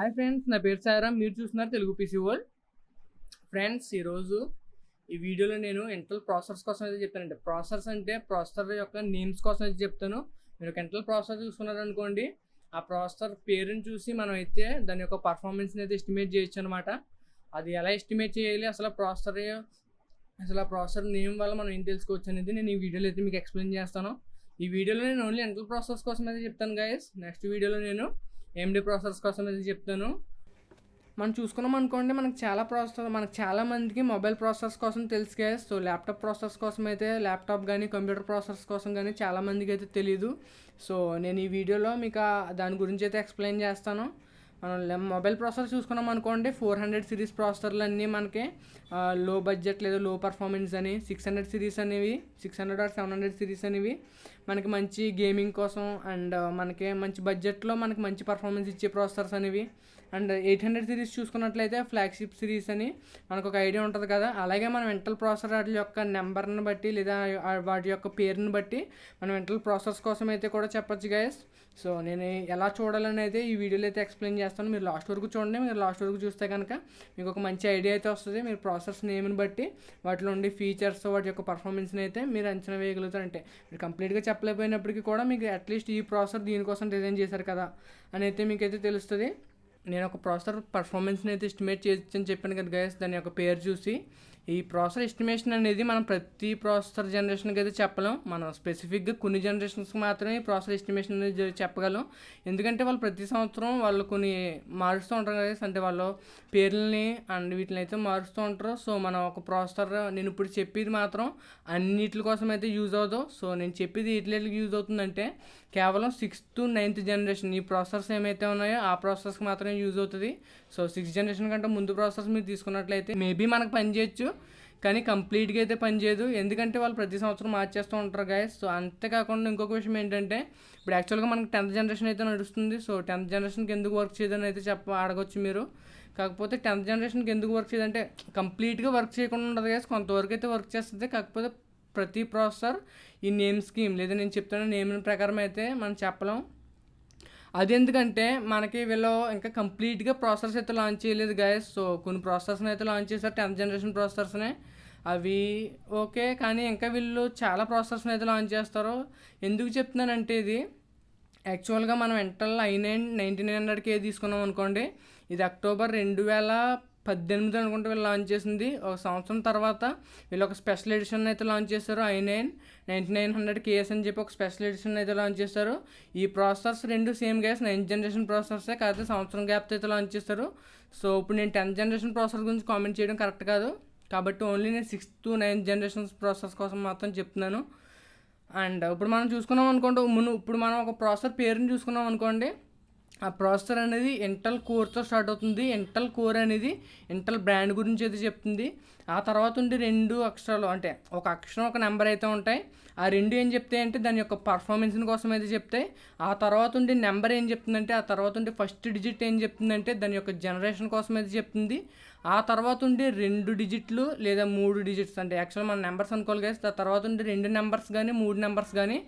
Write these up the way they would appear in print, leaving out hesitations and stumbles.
Hi friends, నా పేరు సాయిరామ్. మీరు చూస్తున్నారు తెలుగు పీసీ వరల్డ్. ఫ్రెండ్స్, ఈరోజు ఈ వీడియోలో నేను ఇంటెల్ ప్రాసెసర్స్ కోసం అయితే చెప్తానండి. ప్రాసెసర్స్ అంటే ప్రాసెసర్ యొక్క నేమ్స్ కోసం అయితే చెప్తాను. మీరు ఒక ఇంటెల్ ప్రాసెసర్ చూసుకున్నారనుకోండి, ఆ ప్రాసెసర్ పేరుని చూసి మనం అయితే దాని యొక్క పర్ఫార్మెన్స్ని అయితే ఎస్టిమేట్ చేయొచ్చు అనమాట. అది ఎలా ఎస్టిమేట్ చేయాలి, అసలు ఆ ప్రాసెసర్ నేమ్ వల్ల మనం ఏం తెలుసుకోవచ్చు అనేది నేను ఈ వీడియోలో అయితే మీకు ఎక్స్ప్లెయిన్ చేస్తాను. ఈ వీడియోలో నేను ఓన్లీ ఇంటెల్ ప్రాసెసర్స్ కోసం అయితే చెప్తాను గైస్. నెక్స్ట్ వీడియోలో నేను AMD ప్రాసెసర్స్ కోసం అయితే చెప్తాను. మనం చూసుకున్నాం అనుకోండి, మనకు చాలా మందికి మొబైల్ ప్రాసెసర్స్ కోసం తెలుసు గైస్. సో ల్యాప్టాప్ ప్రాసెసర్స్ కోసం అయితే ల్యాప్టాప్ కానీ కంప్యూటర్ ప్రాసెసర్స్ కోసం కానీ చాలా మందికి అయితే తెలియదు. సో నేను ఈ వీడియోలో మీకు దాని గురించి అయితే ఎక్స్ప్లెయిన్ చేస్తాను. మనం మొబైల్ ప్రాసెసర్ చూసుకున్నాం అనుకోండి, 400 సిరీస్ ప్రాసెసర్లు అన్నీ మనకి లో బడ్జెట్ లేదా లో పర్ఫార్మెన్స్ అని, 600 సిరీస్ అనేవి 600 ఆర్ 700 సిరీస్ అనేవి మనకి మంచి గేమింగ్ కోసం అండ్ మనకి మంచి బడ్జెట్లో మనకి మంచి పర్ఫార్మెన్స్ ఇచ్చే ప్రాసెసర్స్ అనేవి. అండ్ 800 సిరీస్ చూసుకున్నట్లయితే ఫ్లాగ్షిప్ సిరీస్ అని మనకు ఒక ఐడియా ఉంటుంది కదా. అలాగే మనం ఇంటెల్ ప్రాసెసర్ వాటి యొక్క నెంబర్ని బట్టి లేదా వాటి యొక్క పేరుని బట్టి మనం ఇంటెల్ ప్రాసెసర్స్ కోసం అయితే కూడా చెప్పొచ్చు గైస్. సో నేను ఎలా చూడాలని అయితే ఈ వీడియోలో అయితే ఎక్స్ప్లెయిన్ చేస్తాను. మీరు లాస్ట్ వరకు చూడండి. మీరు లాస్ట్ వరకు చూస్తే కనుక మీకు ఒక మంచి ఐడియా అయితే వస్తుంది. మీరు ప్రాసెసర్స్ నేమ్ని బట్టి వాటిలో ఉండే ఫీచర్స్, వాటి యొక్క పర్ఫార్మెన్స్ని అయితే మీరు అంచనా వేయగలుగుతారు. అంటే మీరు కంప్లీట్గా చెప్పలేకపోయినప్పటికీ కూడా మీకు అట్లీస్ట్ ఈ ప్రాసెసర్ దీనికోసం డిజైన్ చేశారు కదా అని అయితే మీకైతే తెలుస్తుంది. నేను ఒక ప్రాసెసర్ పర్ఫార్మెన్స్ని అయితే ఎస్టిమేట్ చేయొచ్చని చెప్పాను కదా గైస్, దాని యొక్క పేరు చూసి. ఈ ప్రాసెసర్ ఎస్టిమేషన్ అనేది మనం ప్రతి ప్రాసెసర్ జనరేషన్కి అయితే చెప్పలేం. మనం స్పెసిఫిక్గా కొన్ని జనరేషన్స్కి మాత్రమే ఈ ప్రాసెసర్ ఎస్టిమేషన్ అనేది చెప్పగలం. ఎందుకంటే వాళ్ళు ప్రతి సంవత్సరం వాళ్ళు కొన్ని మారుస్తూ ఉంటారు కదా, అంటే వాళ్ళు పేర్లని అండ్ వీటిని అయితే మారుస్తూ ఉంటారు. సో మనం ఒక ప్రాసెసర్ నేను ఇప్పుడు చెప్పేది మాత్రం అన్నిటి కోసం అయితే యూజ్ అవుతావు. సో నేను చెప్పేది వీటికి యూజ్ అవుతుందంటే కేవలం 6th to 9th జనరేషన్ ఈ ప్రాసెసర్స్ ఏమైతే ఉన్నాయో ఆ ప్రాసెసర్స్కి మాత్రమే యూజ్ అవుతుంది. సో 6th జనరేషన్ కంటే ముందు ప్రాసెసర్స్ మీరు తీసుకున్నట్లయితే మేబీ మనకు పనిచేయచ్చు, కానీ కంప్లీట్గా అయితే పనిచేయదు. ఎందుకంటే వాళ్ళు ప్రతి సంవత్సరం మార్చేస్తూ ఉంటారు గైస్. సో అంతేకాకుండా ఇంకొక విషయం ఏంటంటే, ఇప్పుడు యాక్చువల్గా మనకి 10th జనరేషన్ అయితే నడుస్తుంది. సో 10th జనరేషన్కి ఎందుకు వర్క్ చేయదని అయితే అడగొచ్చు మీరు. కాకపోతే 10th జనరేషన్కి ఎందుకు వర్క్ చేయదంటే కంప్లీట్గా వర్క్ చేయకుండా ఉండదు గైస్, కొంతవరకు అయితే వర్క్ చేస్తుంది. కాకపోతే ప్రతి ప్రాసెసర్ ఈ నేమ్ స్కీమ్ లేదా నేను చెప్తున్న నేమ్ ప్రకారం అయితే మనం చెప్పలేం. అది ఎందుకంటే మనకి వీళ్ళు ఇంకా కంప్లీట్గా ప్రాసెసర్స్ అయితే లాంచ్ చేయలేదు గైస్. సో కొన్ని ప్రాసెసర్స్ని అయితే లాంచ్ చేశారు, 10th జనరేషన్ ప్రాసెసర్స్ని. అవి ఓకే, కానీ ఇంకా వీళ్ళు చాలా ప్రాసెసర్స్ని అయితే లాంచ్ చేస్తారు. ఎందుకు చెప్తున్నానంటే ఇది యాక్చువల్గా మనం ఇంటెల్ i9 9900K తీసుకున్నాం అనుకోండి, ఇది అక్టోబర్ 2018 అనుకుంటే వీళ్ళు లాంచ్ చేసింది. ఒక సంవత్సరం తర్వాత వీళ్ళు ఒక స్పెషల్ ఎడిషన్ అయితే లాంచ్ చేశారు, i9 9900KS అని చెప్పి ఒక స్పెషల్ ఎడిషన్ అయితే లాంచ్ చేశారు. ఈ ప్రాసెసర్స్ రెండు సేమ్ గ్యాస్ 9th జనరేషన్ ప్రాసెసర్సే, కాకపోతే సంవత్సరం గ్యాప్తో అయితే లాంచ్ చేశారు. సో ఇప్పుడు నేను 10th జనరేషన్ ప్రాసెసర్ గురించి కామెంట్ చేయడం కరెక్ట్ కాదు, కాబట్టి ఓన్లీ నేను 6th to 9th generation processors కోసం మాత్రం చెప్తున్నాను. అండ్ ఇప్పుడు మనం చూసుకున్నాం అనుకోండి, ఇప్పుడు మనం ఒక ప్రాసెసర్ పేరుని చూసుకున్నాం అనుకోండి, ఆ ప్రాసెసర్ అనేది ఇంటెల్ కోర్తో స్టార్ట్ అవుతుంది. ఇంటెల్ కోర్ అనేది ఇంటెల్ బ్రాండ్ గురించి అయితే చెప్తుంది. ఆ తర్వాత ఉండి 2 అక్షరాలు, అంటే ఒక అక్షరం ఒక నెంబర్ అయితే ఉంటాయి. ఆ రెండు ఏం చెప్తాయి అంటే దాని యొక్క పర్ఫార్మెన్స్ కోసం అయితే చెప్తాయి. ఆ తర్వాత ఉండి నెంబర్ ఏం చెప్తుందంటే, ఆ తర్వాత ఉండి ఫస్ట్ డిజిట్ ఏం చెప్తుందంటే దాని యొక్క జనరేషన్ కోసం అయితే చెప్తుంది. ఆ తర్వాత ఉండి 2 డిజిట్లు లేదా 3 డిజిట్స్, అంటే యాక్చువల్ మన నెంబర్స్ అనుకోవాలి కదా, ఆ తర్వాత ఉండి 2 నెంబర్స్ కానీ 3 నెంబర్స్ కానీ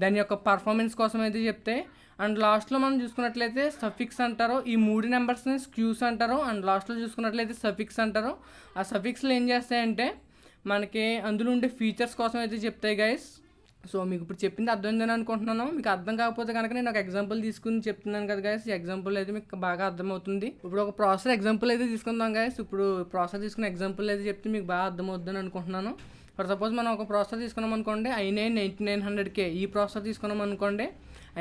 దాని యొక్క పర్ఫార్మెన్స్ కోసం అయితే చెప్తాయి. అండ్ లాస్ట్లో మనం చూసుకున్నట్లయితే సఫిక్స్ అంటారు. ఈ 3 నెంబర్స్ని స్క్యూస్ అంటారు. అండ్ లాస్ట్లో చూసుకున్నట్లయితే సఫిక్స్ అంటారు. ఆ సఫిక్స్లు ఏం చేస్తాయంటే మనకి అందులో ఉండే ఫీచర్స్ కోసం అయితే చెప్తాయి గైస్. సో మీకు ఇప్పుడు చెప్పింది అర్థమైందని అనుకుంటున్నాను. మీకు అర్థం కాకపోతే కనుక నేను ఒక ఎగ్జాంపుల్ తీసుకుని చెప్తున్నాను కదా గైస్. ఈ ఎగ్జాంపుల్ అయితే మీకు బాగా అర్థమవుతుంది. ఇప్పుడు ఒక ప్రాసెసర్ ఎగ్జాంపుల్ అయితే తీసుకుందాం గైస్. ఇప్పుడు ప్రాసెసర్ తీసుకున్న ఎగ్జాంపుల్ అయితే చెప్తే మీకు బాగా అర్థమవుతుందని అనుకుంటున్నాను. ఫర్ సపోజ్ మనం ఒక ప్రాసెసర్ తీసుకున్నాం అనుకోండి, i9 9900K ఈ ప్రాసెసర్ తీసుకున్నాం అనుకోండి.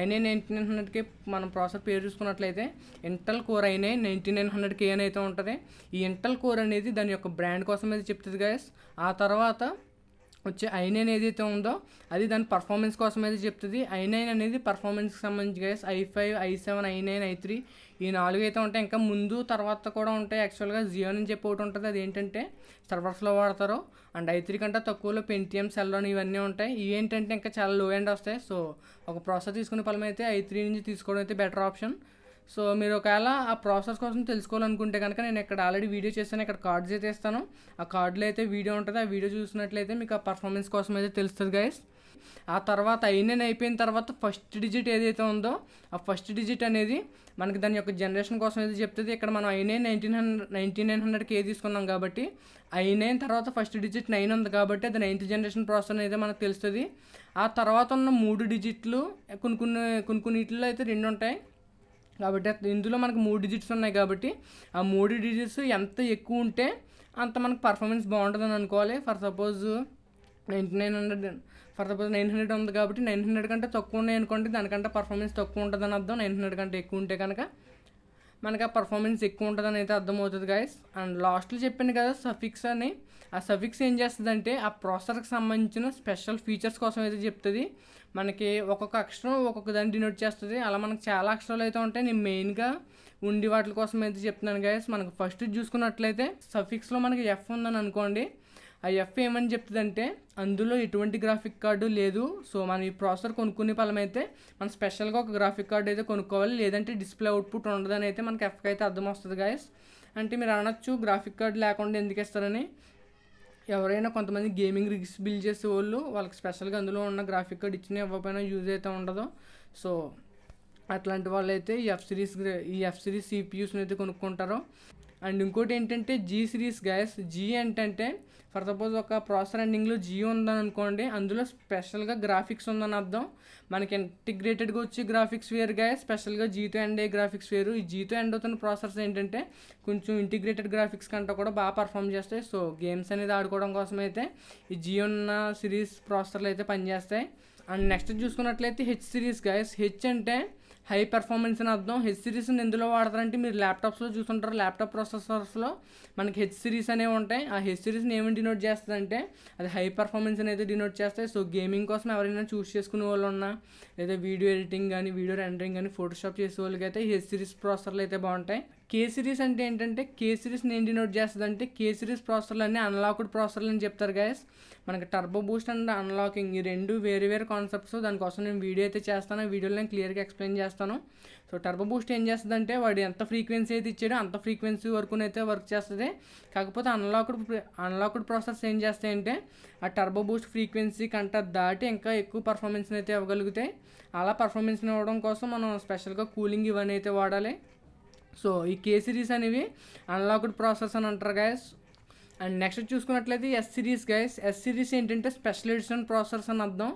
i9 9900K మనం ప్రాసెసర్ పేరు చూసుకున్నట్లయితే ఇంటెల్ కోర్ i9 9900K అని అయితే ఉంటుంది. ఈ ఇంటెల్ కోర్ అనేది దాని యొక్క బ్రాండ్ కోసం అయితే చెప్తుంది గైస్. ఆ తర్వాత వచ్చే i9 ఏదైతే ఉందో అది దాని పర్ఫార్మెన్స్ కోసం అయితే చెప్తుంది. i9 అనేది పర్ఫార్మెన్స్కి సంబంధించి guys. i5 i7 i9 i3 ఈ 4 అయితే ఉంటాయి. ఇంకా ముందు తర్వాత కూడా ఉంటాయి. యాక్చువల్గా Xeon అని చెప్పి ఒకటి ఉంటుంది, అది ఏంటంటే సర్వర్స్లో వాడతారు. అండ్ i3 కంటే తక్కువలో Pentium Cell అని ఇవన్నీ ఉంటాయి. ఇవి ఏంటంటే ఇంకా చాలా లో ఎండ్ వస్తాయి. సో ఒక ప్రాసెసర్ తీసుకునే ఫలం అయితే i3 నుంచి తీసుకోవడం అయితే బెటర్ ఆప్షన్. సో మీరు ఒకవేళ ఆ ప్రాసెస్ కోసం తెలుసుకోవాలనుకుంటే కనుక నేను ఇక్కడ ఆల్రెడీ వీడియో చేస్తాను, ఇక్కడ కార్డ్స్ అయితే ఇస్తాను. ఆ కార్డులో అయితే వీడియో ఉంటుంది. ఆ వీడియో చూసినట్లయితే మీకు ఆ పర్ఫార్మెన్స్ కోసం అయితే తెలుస్తుంది గైస్. ఆ తర్వాత ఐనైన్ అయిపోయిన తర్వాత ఫస్ట్ డిజిట్ ఏదైతే ఉందో ఆ ఫస్ట్ డిజిట్ అనేది మనకి దాని యొక్క జనరేషన్ కోసం అయితే చెప్తుంది. ఇక్కడ మనం ఐనైన్ 9900K తీసుకున్నాం కాబట్టి ఐనైన్ తర్వాత ఫస్ట్ డిజిట్ 9 ఉంది కాబట్టి అది 9th జనరేషన్ ప్రాసెసర్ అయితే మనకు తెలుస్తుంది. ఆ తర్వాత ఉన్న 3 డిజిట్లు కొన్నిటిలో అయితే 2 ఉంటాయి కాబట్టి ఇందులో మనకు 3 డిజిట్స్ ఉన్నాయి కాబట్టి ఆ 3 డిజిట్స్ ఎంత ఎక్కువ ఉంటే అంత మనకు పర్ఫార్మెన్స్ బాగుంటుందని అనుకోవాలి. ఫర్ సపోజ్ 900 ఉంది కాబట్టి 900 కంటే తక్కువ ఉన్నాయి అనుకోండి, దానికంటే పర్ఫార్మెన్స్ తక్కువ ఉంటుందని అర్థం. 900 కంటే ఎక్కువ ఉంటే కనుక మనకు ఆ పర్ఫార్మెన్స్ ఎక్కువ ఉంటుందని అయితే అర్థమవుతుంది గైస్. అండ్ లాస్ట్లో చెప్పాను కదా సఫిక్స్ అని, ఆ సఫిక్స్ ఏం చేస్తుందంటే ఆ ప్రాసెసర్కి సంబంధించిన స్పెషల్ ఫీచర్స్ కోసం అయితే చెప్తుంది. మనకి ఒక్కొక్క అక్షరం ఒక్కొక్క దాన్ని డినోట్ చేస్తుంది. అలా మనకు చాలా అక్షరాలు అయితే ఉంటాయి. నేను మెయిన్గా ఉండి వాటి కోసం అయితే చెప్తున్నాను గైస్. మనకు ఫస్ట్ చూసుకున్నట్లయితే సఫిక్స్లో మనకి ఎఫ్ ఉందని అనుకోండి. ఆ ఎఫ్ ఏమని చెప్తుందంటే అందులో ఎటువంటి గ్రాఫిక్ కార్డు లేదు. సో మనం ఈ ప్రాసెసర్ కొనుక్కునే ఫలమైతే మనం స్పెషల్గా ఒక గ్రాఫిక్ కార్డు అయితే కొనుక్కోవాలి, లేదంటే డిస్ప్లే అవుట్పుట్ ఉండదని అయితే మనకి ఎఫ్కి అయితే అర్థం వస్తుంది గైస్. అంటే మీరు అనొచ్చు గ్రాఫిక్ కార్డు లేకుండా ఎందుకు ఇస్తారని. ఎవరైనా కొంతమంది గేమింగ్ రిగ్స్ బిల్డ్ చేసే వాళ్ళకి స్పెషల్గా అందులో ఉన్న గ్రాఫిక్ కార్డ్ ఇచ్చిన ఇవ్వకపోయినా యూజ్ అయితే ఉండదు. సో అట్లాంటి వాళ్ళు అయితే ఈ ఎఫ్ సిరీస్ సిపియూస్ని అయితే కొనుక్కుంటారు. అండ్ ఇంకోటి ఏంటంటే జీ సిరీస్ గైస్. జీ ఏంటంటే ఫర్ సపోజ్ ఒక ప్రాసెసర్ ఎండింగ్లో జీ ఉందని అనుకోండి, అందులో స్పెషల్గా గ్రాఫిక్స్ ఉందని అర్థం. మనకి ఇంటిగ్రేటెడ్గా వచ్చే గ్రాఫిక్స్ వేరు గైస్, స్పెషల్గా జీతో ఎండ్ అయ్యే గ్రాఫిక్స్ వేరు. ఈ జీతో ఎండ్ అవుతున్న ప్రాసెసర్స్ ఏంటంటే కొంచెం ఇంటిగ్రేటెడ్ గ్రాఫిక్స్ కంటే కూడా బాగా పర్ఫామ్ చేస్తాయి. సో గేమ్స్ అనేది ఆడుకోవడం కోసం అయితే ఈ జీ ఉన్న సిరీస్ ప్రాసెసర్లు అయితే పనిచేస్తాయి. అండ్ నెక్స్ట్ చూసుకున్నట్లయితే హెచ్ సిరీస్ గైస్. హెచ్ అంటే హై పెర్ఫార్మెన్స్ అని అర్థం. హెచ్ సిరీస్ని ఎందులో వాడతారంటే మీరు ల్యాప్టాప్స్లో చూసుంటారు, ల్యాప్టాప్ ప్రాసెసర్స్లో మనకి హెచ్ సిరీస్ అనేవి ఉంటాయి. ఆ హెచ్ సిరీస్ని ఏమని డినోట్ చేస్తుందంటే అది హై పెర్ఫార్మెన్స్ అనేది డినోట్ చేస్తాయి. సో గేమింగ్ కోసం ఎవరైనా చూస్ చేసుకునే వాళ్ళు ఉన్నా, లేదా వీడియో ఎడిటింగ్ కానీ వీడియో రెండరింగ్ కానీ ఫోటోషాప్ చేసే వాళ్ళకి అయితే హెచ్ సిరీస్ ప్రాసెసర్లు అయితే బాగుంటాయి. కే సిరీస్ అంటే ఏంటంటే కే సిరీస్ని ఏం డినోట్ చేస్తుంది అంటే కే సిరీస్ ప్రాసెసర్లు అన్నీ అన్లాక్డ్ ప్రాసెసర్లు అని చెప్తారు గైస్. మనకి టర్బో బూస్ట్ అండ్ అన్లాకింగ్ ఈ రెండు వేరు కాన్సెప్ట్స్. దానికోసం నేను వీడియో అయితే చేస్తాను, ఆ వీడియోలో నేను క్లియర్గా ఎక్స్ప్లెయిన్ చేస్తాను. సో టర్బో బూస్ట్ ఏం చేస్తుందంటే వాడు ఎంత ఫ్రీక్వెన్సీ అయితే ఇచ్చాడో అంత ఫ్రీక్వెన్సీ వరకునైతే వర్క్ చేస్తుంది. కాకపోతే అన్లాక్డ్ ప్రాసెసర్స్ ఏం చేస్తాయంటే ఆ టర్బో బూస్ట్ ఫ్రీక్వెన్సీ కంటే దాటి ఇంకా ఎక్కువ పర్ఫార్మెన్స్ని అయితే ఇవ్వగలుగుతాయి. అలా పర్ఫార్మెన్స్ని ఇవ్వడం కోసం మనం స్పెషల్గా కూలింగ్ ఇవన్నీ అయితే వాడాలి. సో ఈ కే సిరీస్ అనేవి అన్లాక్డ్ ప్రాసెసర్స్ అని అంటారు గైస్. అండ్ నెక్స్ట్ చూసుకున్నట్లయితే yes series guys. Yes series ఏంటంటే స్పెషల్ ఎడిషన్ ప్రాసెసర్స్ అని అర్థం.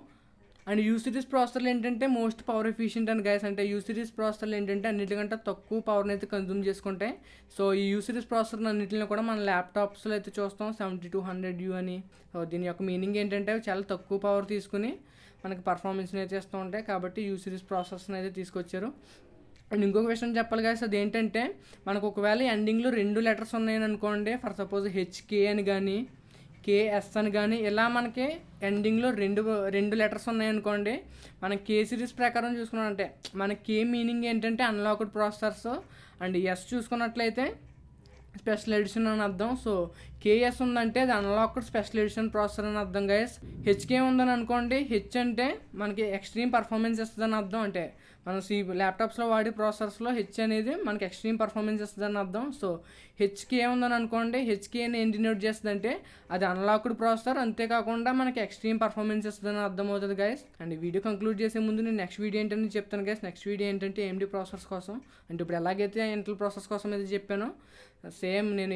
అండ్ యూ సిరీస్ ప్రాసెసర్లు ఏంటంటే మోస్ట్ పవర్ ఎఫిషియంట్ అని గైస్. అంటే యూ సిరీస్ ప్రాసెసర్లు ఏంటంటే అన్నిటికంటే తక్కువ పవర్ని అయితే కన్జ్యూమ్ చేసుకుంటాయి. సో ఈ యూ సిరీస్ ప్రాసెసర్ అన్నింటిని కూడా మన ల్యాప్టాప్స్లో అయితే చూస్తాం 7200U అని. సో దీని యొక్క మీనింగ్ ఏంటంటే చాలా తక్కువ పవర్ తీసుకుని మనకి పర్ఫార్మెన్స్ని అయితే ఇస్తూ ఉంటాయి. కాబట్టి యూ సిరీస్ ప్రాసెసర్స్ని అయితే తీసుకొచ్చారు. అండ్ ఇంకొక విషయం చెప్పాలి కదా, అది ఏంటంటే మనకు ఒకవేళ ఎండింగ్లో 2 లెటర్స్ ఉన్నాయని అనుకోండి, ఫర్ సపోజ్ హెచ్కే అని కానీ కేఎస్ అని కానీ ఇలా మనకి ఎండింగ్లో రెండు లెటర్స్ ఉన్నాయనుకోండి, మన కే సిరీస్ ప్రకారం చూసుకున్నామంటే మన కే మీనింగ్ ఏంటంటే అన్లాక్డ్ ప్రాసెసర్స్, అండ్ ఎస్ చూసుకున్నట్లయితే స్పెషల్ ఎడిషన్ అని అర్థం. సో కేఎస్ ఉందంటే అది అన్లాక్డ్ స్పెషల్ ఎడిషన్ ప్రాసెసర్ అని అర్థం గైస్. హెచ్కే ఉందని అనుకోండి, హెచ్ అంటే మనకి ఎక్స్ట్రీమ్ పర్ఫార్మెన్స్ ఇస్తుందని అర్థం. అంటే మనం ల్యాప్టాప్స్లో వాడే ప్రాసెసర్స్లో హెచ్ అనేది మనకి ఎక్స్ట్రీమ్ పర్ఫార్మెన్స్ ఇస్తుందని అర్థం. సో హెచ్కే ఉందని అనుకోండి, హెచ్కేని ఏం డినోట్ చేస్తుందంటే అది అన్లాక్డ్ ప్రాసెసర్, అంతేకాకుండా మనకి ఎక్స్ట్రీమ్ పర్ఫార్మెన్స్ ఇస్తుందని అర్థం అవుతుంది గైస్. అండ్ ఈ వీడియో కంక్లూడ్ చేసే ముందు నేను నెక్స్ట్ వీడియో ఏంటని చెప్తాను గైస్. నెక్స్ట్ వీడియో ఏంటంటే ఏఎండి ప్రాసెసర్స్ కోసం. అంటే ఇప్పుడు ఎలాగైతే ఇంటెల్ ప్రాసెసర్ కోసం అయితే చెప్పానో సేమ్ నేను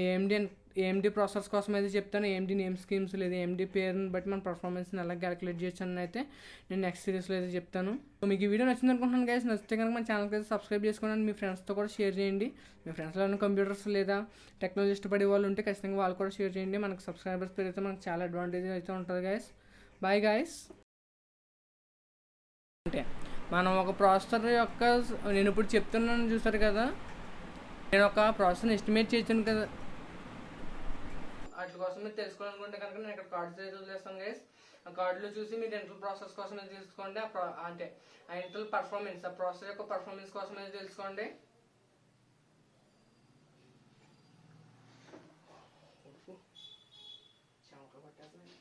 ఏఎండి ప్రాసెసర్స్ కోసం అయితే చెప్తాను. ఏఎండి నేమ్ స్కీమ్స్ లేదా ఏఎండి పేరుని బట్టి మన పర్ఫార్మెన్స్ని ఎలా క్యాలిక్యులేట్ చేయొచ్చు అని అయితే నేను నెక్స్ట్ సిరీస్లో అయితే చెప్తాను. సో మీకు ఈ వీడియో నచ్చింది అనుకుంటున్నాను గైస్. నచ్చితే కనుక మన ఛానల్కి అయితే సబ్స్క్రైబ్ చేసుకోండి, మీ ఫ్రెండ్స్తో కూడా షేర్ చేయండి. మీ ఫ్రెండ్స్లో ఉన్న కంప్యూటర్స్ లేదా టెక్నాలజీ ఇష్టపడే వాళ్ళు ఉంటే ఖచ్చితంగా వాళ్ళు కూడా షేర్ చేయండి. మనకు సబ్స్క్రైబర్స్ పెరిగితే మనకు చాలా అడ్వాంటేజ్ అయితే ఉంటుంది గైస్. Bye guys. అంటే మనం ఒక ప్రాసెసర్ యొక్క నేను ఇప్పుడు చెప్తున్నాను చూసారు కదా, నేను ఒక ప్రాసెసర్ని ఎస్టిమేట్ చేసాను కదా, వాటి కోసం మీరు తెలుసుకోవాలనుకుంటే కనుక నేను ఇక్కడ కార్డ్స్ అయితే వదిలేస్తాను గైస్. ఆ కార్డులో చూసి మీరు ఇంటెల్ ప్రాసెస్ కోసం అయితే తెలుసుకోండి. అంటే ఆ ఇంటెల్ పర్ఫార్మెన్స్, ఆ ప్రాసెసర్ యొక్క పర్ఫార్మెన్స్ కోసం అయితే తెలుసుకోండి. చమక పట్టేస్తుంది.